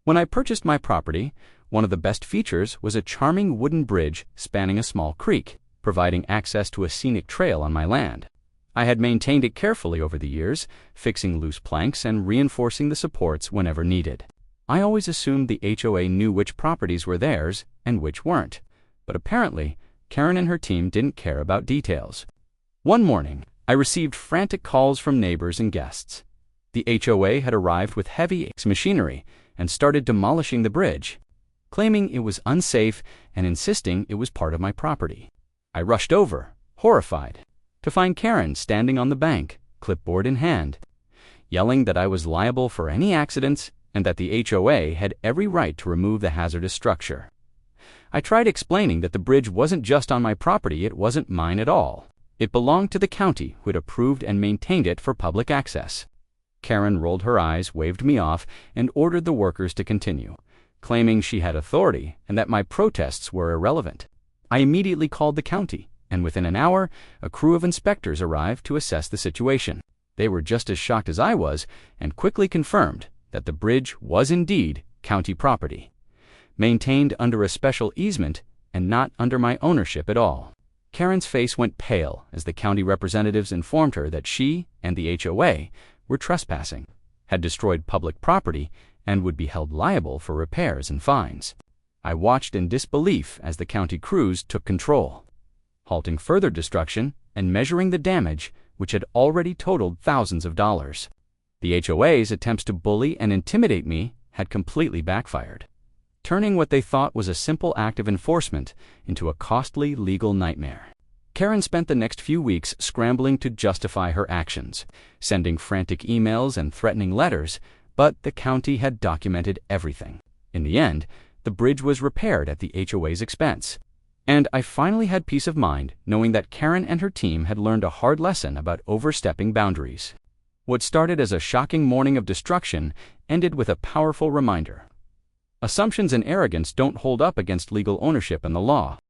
When I purchased my property, one of the best features was a charming wooden bridge spanning a small creek, providing access to a scenic trail on my land. I had maintained it carefully over the years, fixing loose planks and reinforcing the supports whenever needed. I always assumed the HOA knew which properties were theirs and which weren't, but apparently, Karen and her team didn't care about details. One morning, I received frantic calls from neighbors and guests. The HOA had arrived with heavy machinery and started demolishing the bridge, claiming it was unsafe and insisting it was part of my property. I rushed over, horrified, to find Karen standing on the bank, clipboard in hand, yelling that I was liable for any accidents and that the HOA had every right to remove the hazardous structure. I tried explaining that the bridge wasn't just on my property, it wasn't mine at all. It belonged to the county, who had approved and maintained it for public access. Karen rolled her eyes, waved me off, and ordered the workers to continue, claiming she had authority and that my protests were irrelevant. I immediately called the county, and within an hour, a crew of inspectors arrived to assess the situation. They were just as shocked as I was and quickly confirmed that the bridge was indeed county property, maintained under a special easement and not under my ownership at all. Karen's face went pale as the county representatives informed her that she and the HOA were trespassing, had destroyed public property, and would be held liable for repairs and fines. I watched in disbelief as the county crews took control, halting further destruction and measuring the damage, which had already totaled thousands of dollars. The HOA's attempts to bully and intimidate me had completely backfired, turning what they thought was a simple act of enforcement into a costly legal nightmare. Karen spent the next few weeks scrambling to justify her actions, sending frantic emails and threatening letters, but the county had documented everything. In the end, the bridge was repaired at the HOA's expense, and I finally had peace of mind knowing that Karen and her team had learned a hard lesson about overstepping boundaries. What started as a shocking morning of destruction ended with a powerful reminder. Assumptions and arrogance don't hold up against legal ownership and the law.